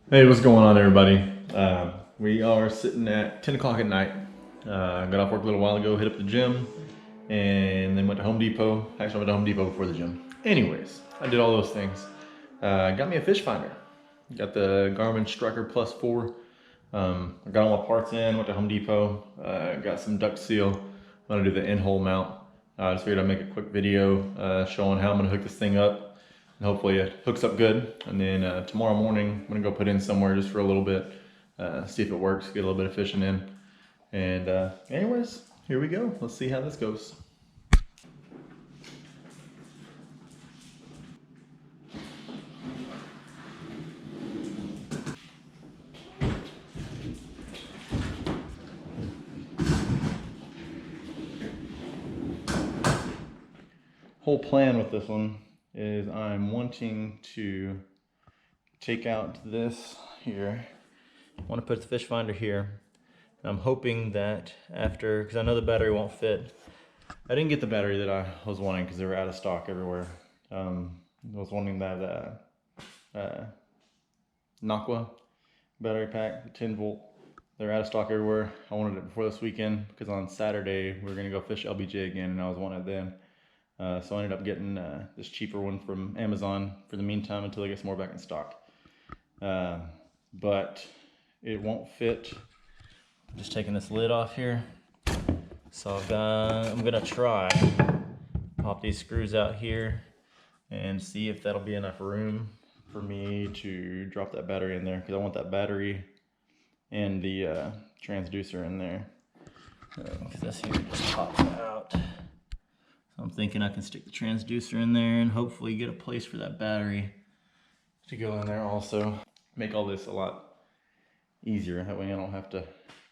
Hey, what's going on, everybody? We are sitting at 10 o'clock at night. Got off work a little while ago, hit up the gym, and then went to Home Depot. Actually, I went to Home Depot before the gym. Anyways, I did all those things. Got me a fish finder. Got the Garmin Striker Plus 4. I got all my parts in, went to Home Depot, got some Duct Seal. I'm gonna do the in-hole mount. Just figured I'd make a quick video showing how I'm gonna hook this thing up. And hopefully it hooks up good. And then tomorrow morning, I'm gonna go put in somewhere just for a little bit, see if it works, get a little bit of fishing in. And anyways, here we go. Let's see how this goes. Whole plan with this one is I'm wanting to take out this here. I want to put the fish finder here. I'm hoping that after, because I know the battery won't fit. I didn't get the battery that I was wanting because they were out of stock everywhere. I was wanting that Naqua battery pack, the 10 volt. They're out of stock everywhere. I wanted it before this weekend because on Saturday we were gonna go fish LBJ again, and I was wanting it then. So I ended up getting this cheaper one from Amazon for the meantime until they get some more back in stock. But it won't fit. I'm just taking this lid off here. So I'm gonna try pop these screws out here and see if that'll be enough room for me to drop that battery in there, because I want that battery and the transducer in there. Because this here just pops out. So I'm thinking I can stick the transducer in there and hopefully get a place for that battery to go in there also. Make all this a lot easier. That way I don't have to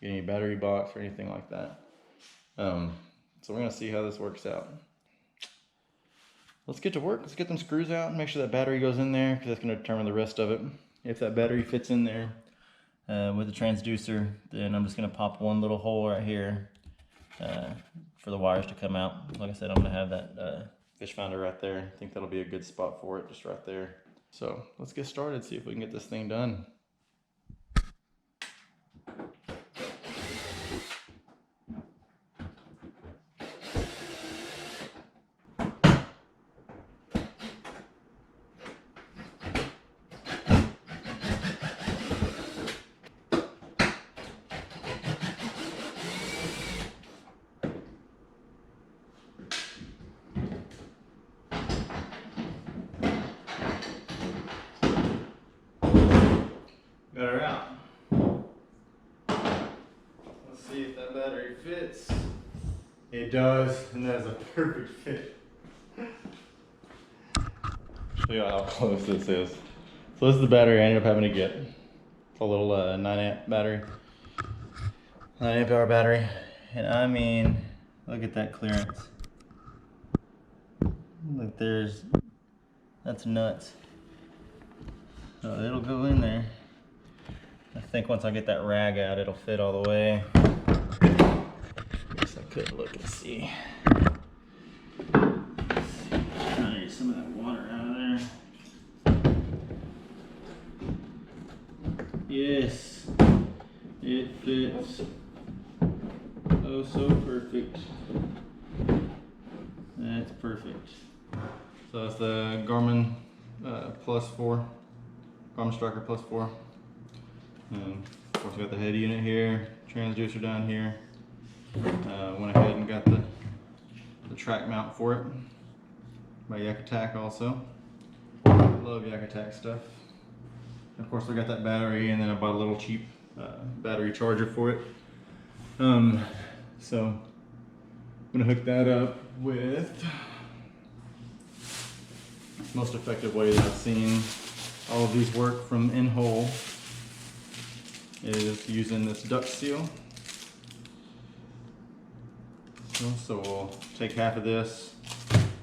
get any battery box or anything like that. So we're gonna see how this works out. Let's get to work. Let's get them screws out and make sure that battery goes in there, because that's gonna determine the rest of it. If that battery fits in there with the transducer, then I'm just gonna pop one little hole right here for the wires to come out. Like I said, I'm gonna have that fish finder right there. I think that'll be a good spot for it, just right there. So let's get started, see if we can get this thing done. Got her out. Let's see if that battery fits. It does, and that's a perfect fit. Show you how close this is. So this is the battery I ended up having to get. It's a little 9 amp battery. 9 amp hour battery. And I mean, look at that clearance. Look, that's nuts. So it'll go in there. I think once I get that rag out, it'll fit all the way. Guess I could look and see. I need some of that water out of there. Yes, it fits. Oh, so perfect. That's perfect. So that's the Garmin Plus 4, Garmin Striker Plus 4. Of course, we got the head unit here, transducer down here. Went ahead and got the track mount for it by Yak Attack also. Love Yak Attack stuff. Of course, I got that battery, and then I bought a little cheap battery charger for it. So I'm gonna hook that up with the most effective way that I've seen all of these work from in-hole is using this Duct Seal. So we'll take half of this,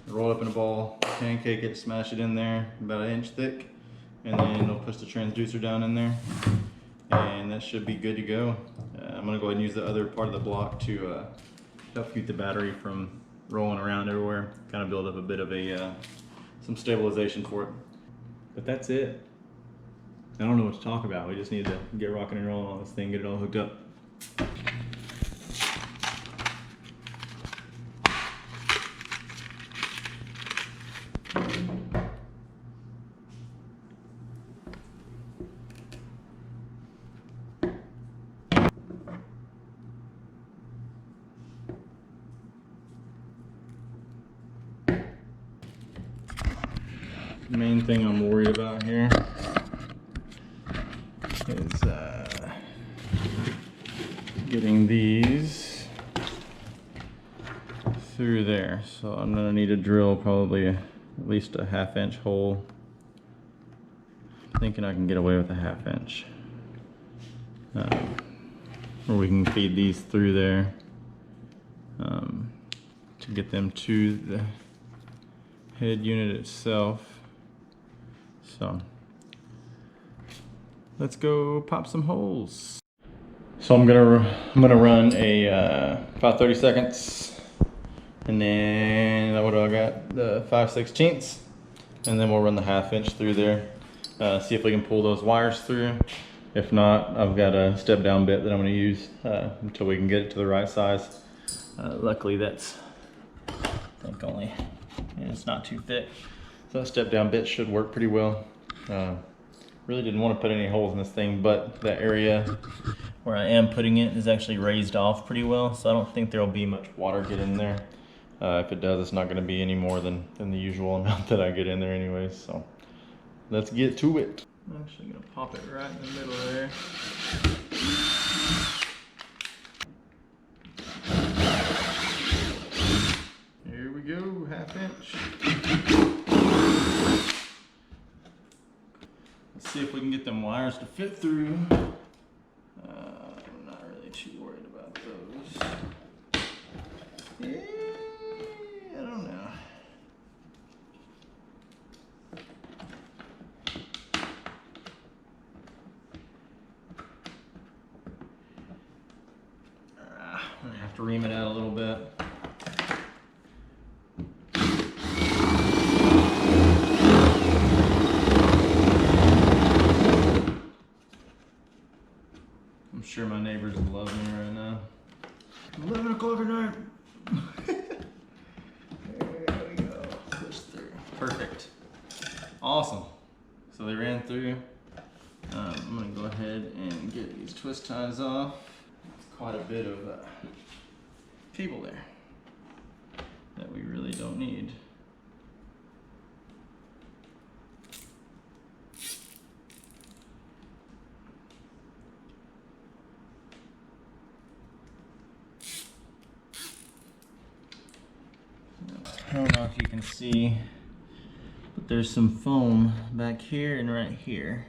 roll it up in a ball, pancake it, smash it in there about 1 inch thick, and then we'll push the transducer down in there, and that should be good to go. I'm gonna go ahead and use the other part of the block to help keep the battery from rolling around everywhere, kind of build up a bit of some stabilization for it. But that's it. I don't know what to talk about. We just need to get rocking and rolling on this thing, get it all hooked up. The main thing I'm worried about here is getting these through there. So I'm gonna need to drill probably at least a 1/2 inch hole. I'm thinking I can get away with a 1/2 inch. Or we can feed these through there to get them to the head unit itself. So let's go pop some holes. So I'm gonna run a about 30 seconds, and then what do I got? The 5/16, and then we'll run the 1/2 inch through there. See if we can pull those wires through. If not, I've got a step down bit that I'm gonna use until we can get it to the right size. Luckily that's, I think only, it's not too thick. So that step down bit should work pretty well. Really didn't want to put any holes in this thing, but the area where I am putting it is actually raised off pretty well, so I don't think there'll be much water get in there. If it does, it's not going to be any more than the usual amount that I get in there anyways. So let's get to it. I'm actually going to pop it right in the middle there. Here we go, 1/2 inch. See if we can get them wires to fit through. I'm not really too worried about those. Yeah, I don't know. I'm gonna have to ream it out a little bit. I'm sure my neighbors love me right now. 11 o'clock at night. There we go. Push through. Perfect. Awesome. So they ran through. I'm going to go ahead and get these twist ties off. It's quite a bit of cable there that we really don't need. I don't know if you can see, but there's some foam back here and right here.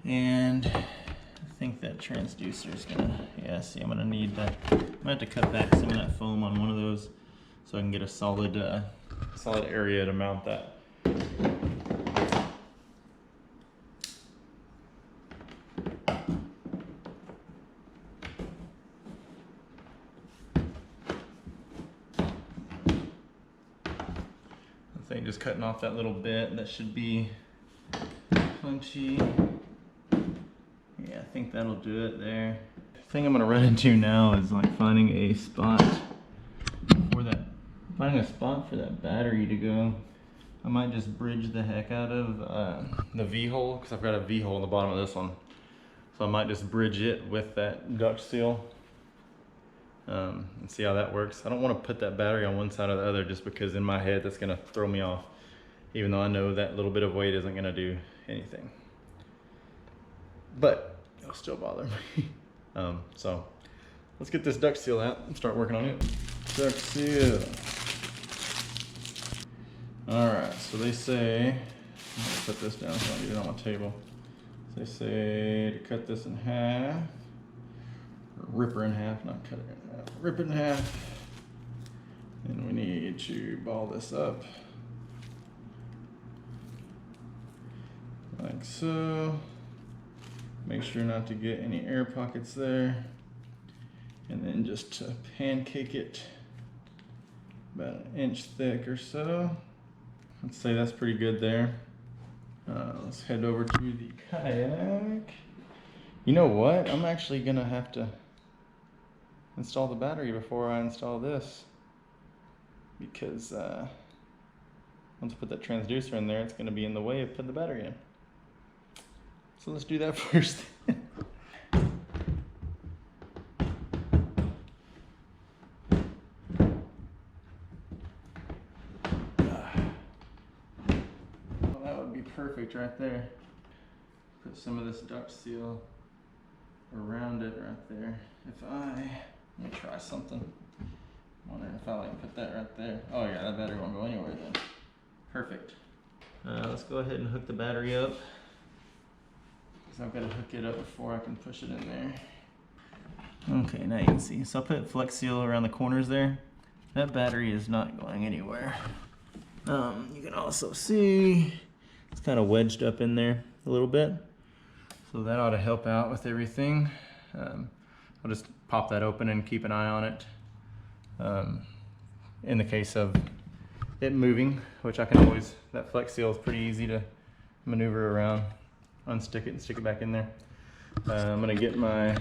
And I think that transducer is gonna, yeah, see, I'm gonna need that. I'm gonna have to cut back some of that foam on one of those so I can get a solid area to mount that. Just cutting off that little bit, that should be plenty. Yeah, I think that'll do it there. The thing I'm gonna run into now is like finding a spot for that battery to go. I might just bridge the heck out of the V-hole, because I've got a V-hole in the bottom of this one. So I might just bridge it with that duct seal and see how that works. I don't want to put that battery on one side or the other just because in my head that's going to throw me off, even though I know that little bit of weight isn't going to do anything. But it'll still bother me. So let's get this duct seal out and start working on it. Duct seal. Alright, so they say, I'm going to put this down so I don't get it on my table. So they say to cut this in half, or rip her in half, not cut it in half, rip it in half. And we need to ball this up like so. Make sure not to get any air pockets there. And then just to pancake it about 1 inch thick or so. Let's say that's pretty good there. Let's head over to the kayak. You know what? I'm actually gonna have to install the battery before I install this, because once I put that transducer in there, it's gonna be in the way of putting the battery in. So let's do that first. Perfect right there. Put some of this duct seal around it right there. Let me try something. Wondering if I can put that right there. Oh yeah, that battery won't go anywhere then. Perfect. Let's go ahead and hook the battery up, because I've got to hook it up before I can push it in there. Okay, now you can see. So I put flex seal around the corners there. That battery is not going anywhere. You can also see it's kind of wedged up in there a little bit, so that ought to help out with everything. I'll just pop that open and keep an eye on it in the case of it moving, which I can always, that flex seal is pretty easy to maneuver around, unstick it and stick it back in there. I'm gonna get my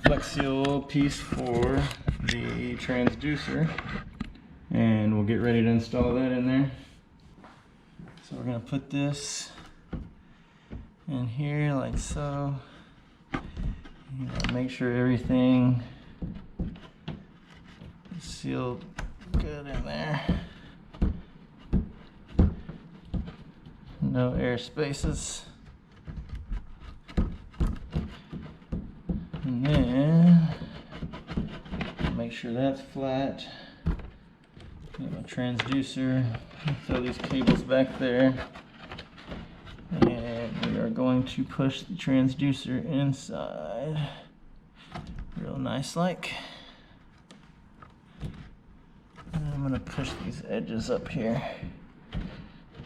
flex seal piece for the transducer, and we'll get ready to install that in there. So we're gonna put this in here like so. Make sure everything is sealed good in there. No air spaces. And then make sure that's flat. Get my transducer, throw these cables back there, and we are going to push the transducer inside real nice like. And I'm going to push these edges up here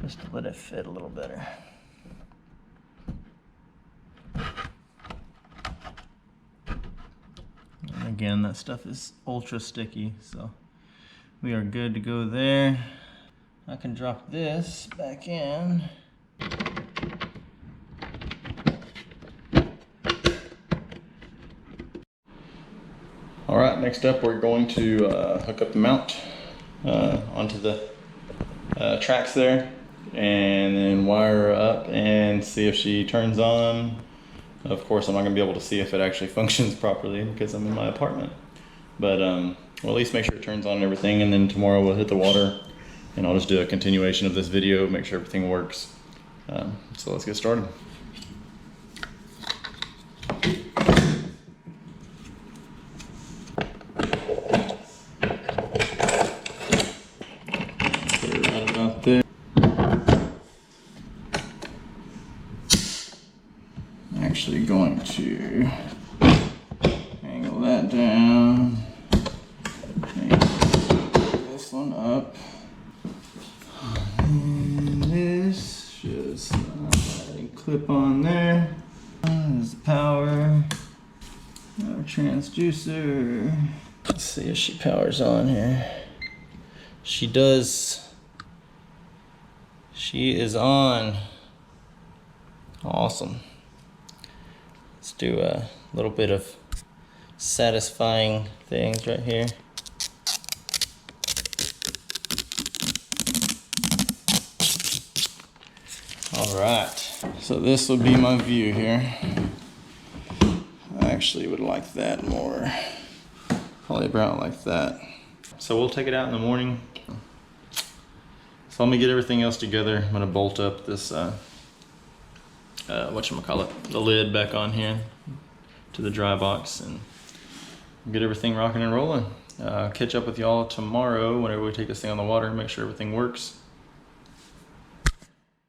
just to let it fit a little better. And again, that stuff is ultra sticky, so we are good to go there. I can drop this back in. All right, next up we're going to hook up the mount onto the tracks there, and then wire her up and see if she turns on. Of course, I'm not gonna be able to see if it actually functions properly because I'm in my apartment. But we'll at least make sure it turns on and everything, and then tomorrow we'll hit the water and I'll just do a continuation of this video, make sure everything works. So let's get started. Put it right about there. I'm actually going to angle that down. This one up. And this just clip on there. There's the power. Our transducer. Let's see if she powers on here. She does. She is on. Awesome. Let's do a little bit of satisfying things right here. All right, so this will be my view here. I actually would like that more, probably about like that. So we'll take it out in the morning. So let me get everything else together. I'm gonna bolt up this, whatchamacallit, the lid back on here to the dry box and get everything rocking and rolling. Catch up with y'all tomorrow whenever we take this thing on the water and make sure everything works.